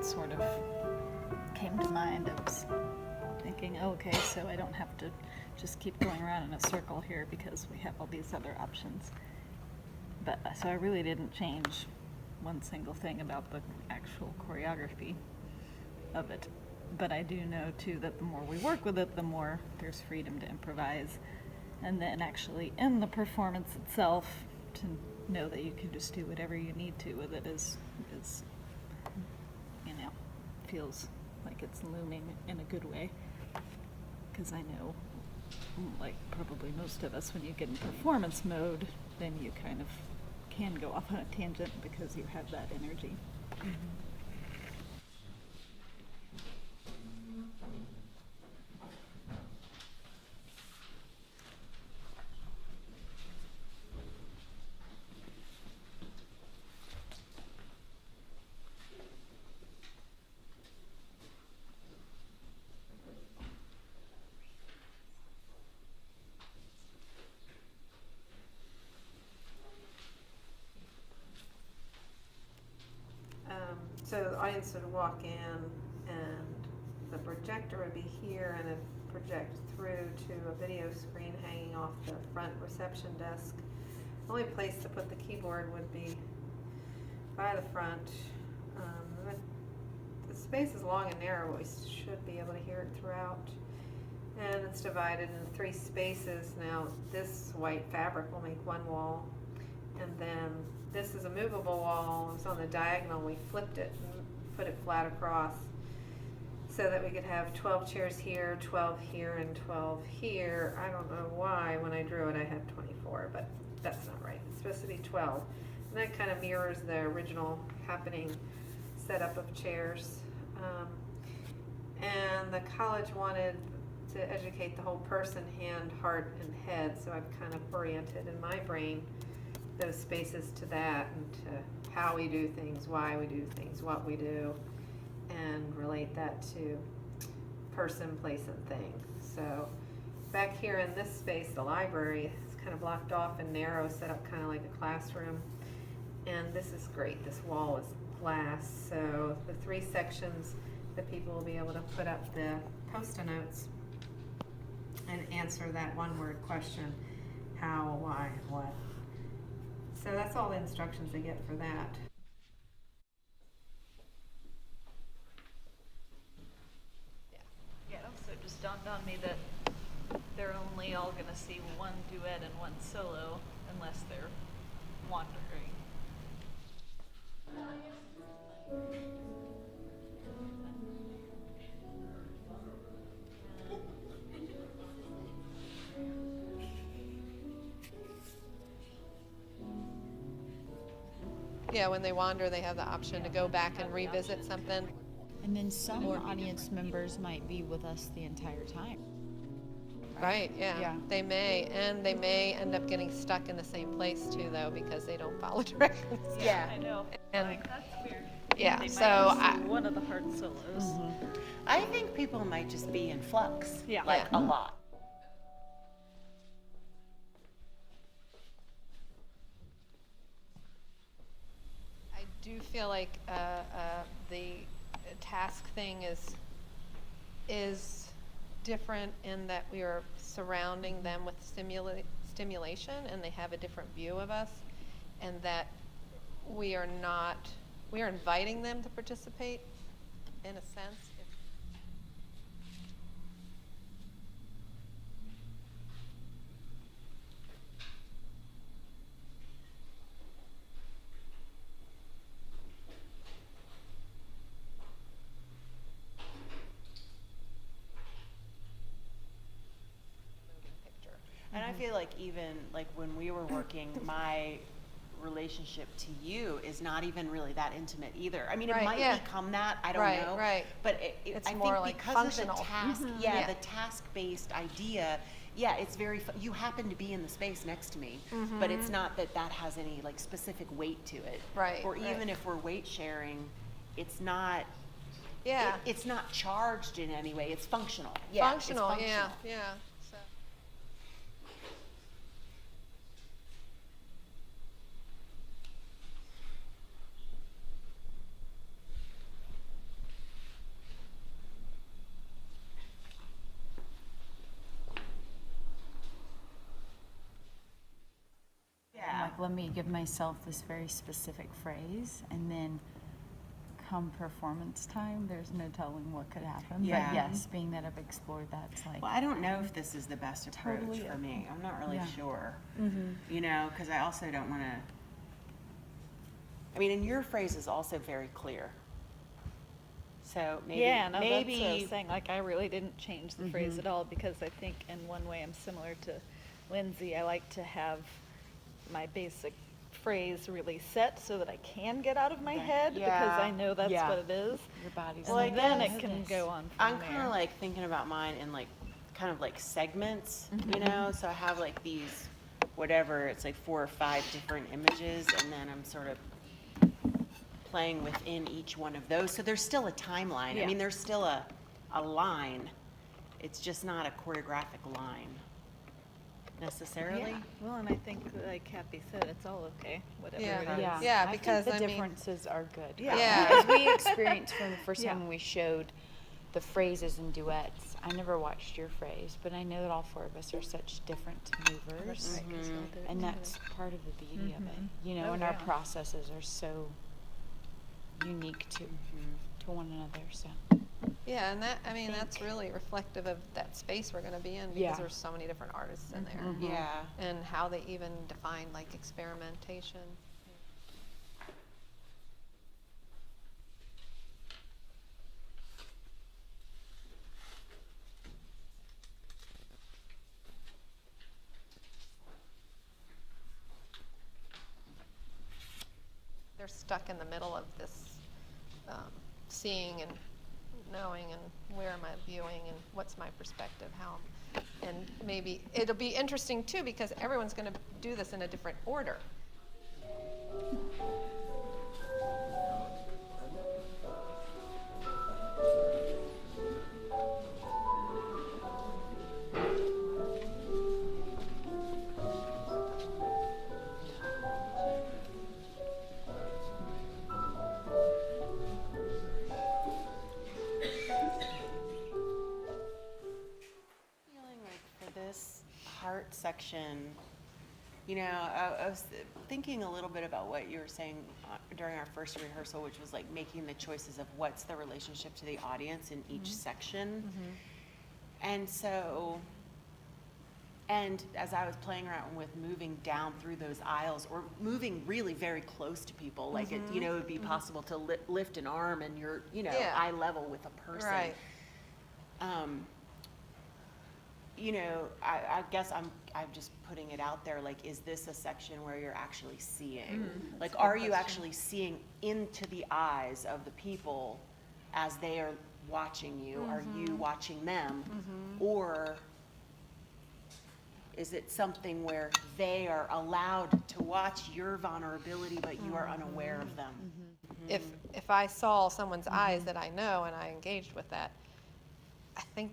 sort of came to mind. I was thinking, oh, okay, so I don't have to just keep going around in a circle here because we have all these other options. But so I really didn't change one single thing about the actual choreography of it. But I do know too that the more we work with it, the more there's freedom to improvise. And then actually in the performance itself, to know that you can just do whatever you need to with it is you know, feels like it's looming in a good way. Because I know, like probably most of us, when you get in performance mode, then you kind of can go off on a tangent because you have that energy. Mm-hmm. So the audience would walk in and the projector would be here and it'd project through to a video screen hanging off the front reception desk. The only place to put the keyboard would be by the front. The space is long and narrow, but we should be able to hear it throughout. And it's divided into 3 spaces. Now this white fabric will make one wall, and then this is a movable wall. It was on the diagonal. We flipped it and put it flat across so that we could have 12 chairs here, 12 here, and 12 here. I don't know why when I drew it I had 24, but that's not right. It's supposed to be 12. And that kind of mirrors the original happening setup of chairs. And the college wanted to educate the whole person, hand, heart, and head, so I've kind of oriented in my brain those spaces to that and to how we do things, why we do things, what we do, and relate that to person, place, and thing. So back here in this space, the library is kind of blocked off and narrow, set up kind of like a classroom. And this is great. This wall is glass, so the 3 sections that people will be able to put up the Post-it notes and answer that one-word question: how, why, what. So that's all the instructions they get for that. Yeah, it also just dawned on me that they're only all going to see one duet and one solo unless they're wandering. Yeah, when they wander, they have the option to go back and revisit something. And then some audience members might be with us the entire time. Right, yeah. They may end up getting stuck in the same place too, though, because they don't follow directions. Yeah, I know. And like, that's weird. yeah, They so might see one of the hard solos. Mm-hmm. I think people might just be in flux, Yeah. like a lot. I do feel like the task thing is different in that we are surrounding them with stimulation, and they have a different view of us, and that we are inviting them to participate in a sense. And I feel like even like when we were working, my relationship to you is not even really that intimate either. I mean, it might become that, I don't know. Right. But It's I more think like because functional. of the task, Yeah. the task-based idea, it's very, you happen to be in the space next to me, but it's not that that has any like specific weight to it. Right, Or even right. if we're weight sharing, it's not, Yeah. it's not charged in any way, it's functional. Functional, it's functional. yeah. So. let me give myself this very specific phrase, and then come performance time, there's no telling what could happen. Yeah. But yes, being that I've explored that, it's like, Well, I don't know if this is the best approach Totally. for me. I'm not really Yeah. sure. Mm-hmm. You know, because I also don't want to. I mean, and your phrase is also very clear. So maybe, Yeah, no, maybe that's what I was saying. Like, I really didn't change the phrase Mhm. at all, because I think in one way I'm similar to Lindsey. I like to have my basic phrase really set so that I can get out of my Right. head, because Yeah. I know that's Yeah. what it is. your body's Well, like, I then guess- it can go on from I'm there. kind of like thinking about mine in like kind of like segments, you know. So I have like these, whatever, it's like 4 or 5 different images, and then I'm sort of playing within each one of those. So there's still a timeline. I Yeah. mean, there's still a line. It's just not a choreographic line necessarily. Yeah. Well, and I think, like Kathy said, it's all okay, whatever Yeah. it is. yeah, Yeah, I because, think I the mean- differences are good. Yeah. Because we experienced from the first Yeah. time when we showed the phrases and duets. I never watched your phrase, but I know that all 4 of us are such different movers. Right, 'cause we'll do it And together. that's part of the beauty of it, Mhm. you know, Oh, and our yeah. processes are so unique to one another, so. Yeah, and that, I mean, think- that's really reflective of that space we're gonna be in, Yeah. because there's so many different artists in there. Mhm. Yeah. And how they even define like experimentation. They're stuck in the middle of this seeing and knowing, and where am I viewing, and what's my perspective, how, and maybe it'll be interesting too, because everyone's going to do this in a different order. Feeling like for this heart section, you know, I was thinking a little bit about what you were saying during our first rehearsal, which was like making the choices of what's the relationship to the audience in each section. And so, and as I was playing around with moving down through those aisles, or moving really very close to people, like it, you know, it would be possible to lift an arm and you're, you know, Yeah. eye level with a person. Right. You know, I guess I'm just putting it out there, like, is this a section where you're actually seeing? Like, are you actually seeing into the eyes of the people as they are watching you? Are you watching them? Or is it something where they are allowed to watch your vulnerability, but you are unaware of them? If I saw someone's eyes that I know and I engaged with that, I think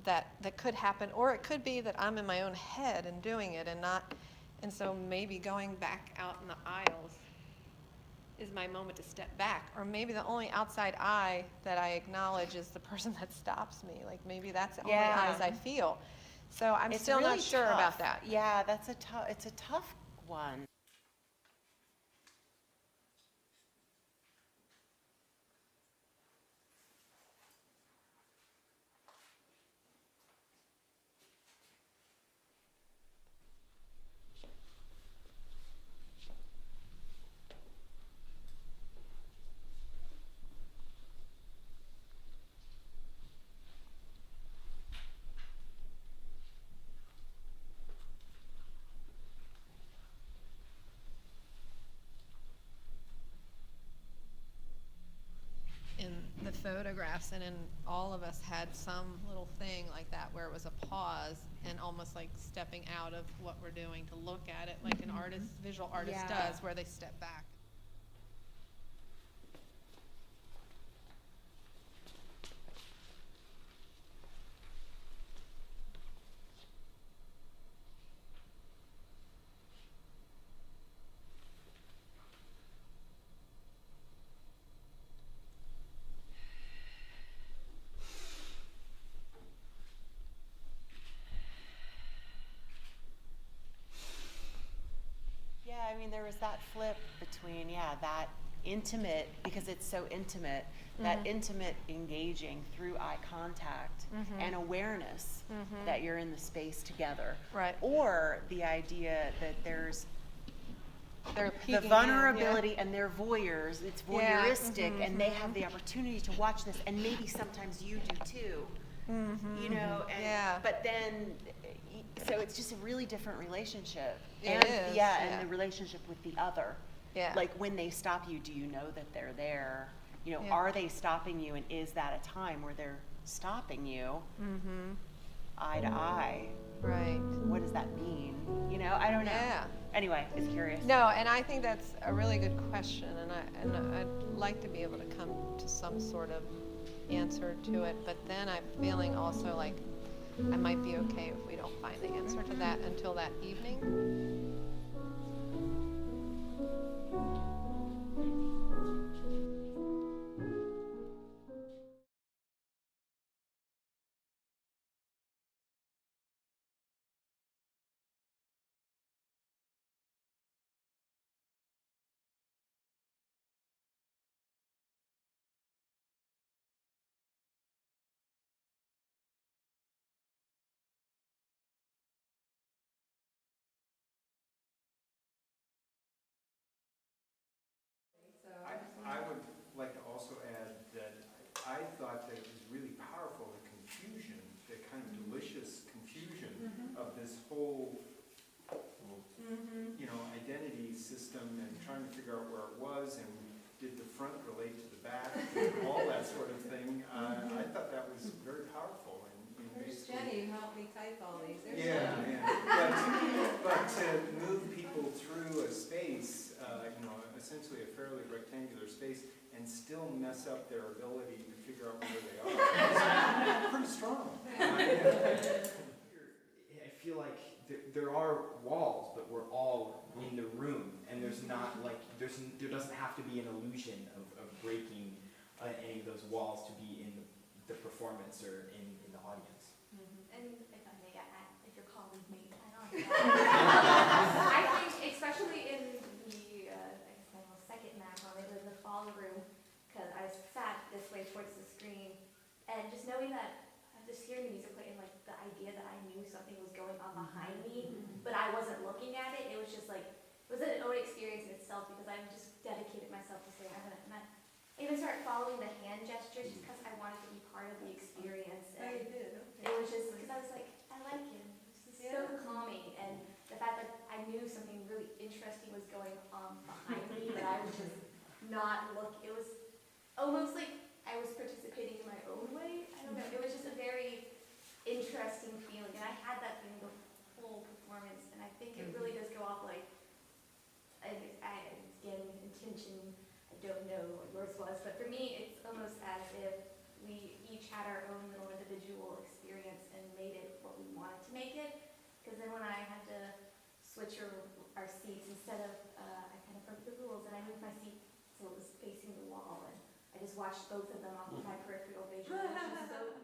that could happen. Or it could be that I'm in my own head and doing it and not, and so maybe going back out in the aisles is my moment to step back. Or maybe the only outside eye that I acknowledge is the person that stops me. Like, maybe that's the only Yeah. eyes I feel. So I'm It's still really not sure tough. about that. Yeah, it's a tough one. In the photographs, and in all of us had some little thing like that where it was a pause and almost like stepping out of what we're doing to look at it, like an artist, visual artist Yeah. does, where they step back. Yeah, I mean, mean, there was that flip between, that intimate, because it's so intimate, that intimate engaging through eye contact and awareness that you're in the space together. Right. Or the idea that there's They're the peeking in, vulnerability and they're voyeurs, it's Yeah. voyeuristic, and they have the opportunity to watch this, and maybe sometimes you do too. You know, and Yeah. but then so it's just a really different relationship. It And is, and yeah. the relationship with the other. Yeah. Like when they stop you, do you know that they're there? You know, Yeah. are they stopping you, and is that a time where they're stopping you eye to eye? Right. What does that mean? You know, I don't know. Yeah. Anyway, it's curious. No, and I think that's a really good question, and I'd like to be able to come to some sort of answer to it, but then I'm feeling also like I might be okay if we don't find the answer to that until that evening. I would like to also add that I thought that it was really powerful, the confusion, the kind of delicious confusion of this whole, you know, identity system, and trying to figure out where it was, and did the front relate to the back, and all that sort of thing. I thought that was very powerful. And There's basically, Jenny who helped me type all these. There's yeah, Jenny. yeah. But to move people through a space, you know, essentially a fairly rectangular space, and still mess up their ability to figure out where they are, is pretty strong. I feel like there are walls, but we're all in the room, and there's not like there doesn't have to be an illusion of breaking any of those walls to be in the performance or in the audience. And if I may add, if you're calling me, I don't know. I think especially in the, I guess my little second map, when I was in the follow room, because I was sat this way towards the screen, and just knowing that I'm just hearing the music play, and like the idea that I knew something was going on behind me, but I wasn't looking at it, it was just like, it was an own experience in itself, because I've just dedicated myself to saying, I'm gonna, and I even start following the hand gestures just because I wanted to be part of the experience. Oh, you And did, okay. it was just because I was like, I like him. This is so calming, and the fact that I knew something really interesting was going on behind me, but I was just not look. It was almost like I was participating in my own way. I don't know. It was just a very interesting feeling, and I had that feeling the whole performance. And I think it really does go off like, again, intention. I don't know what yours was, but for me, it's almost as if we each had our own little individual experience and made it what we wanted to make it. Because then when I had to switch our seats, instead of, I kind of broke the rules and I moved my seat so it was facing the wall, and I just watched both of them off of my peripheral vision, which was so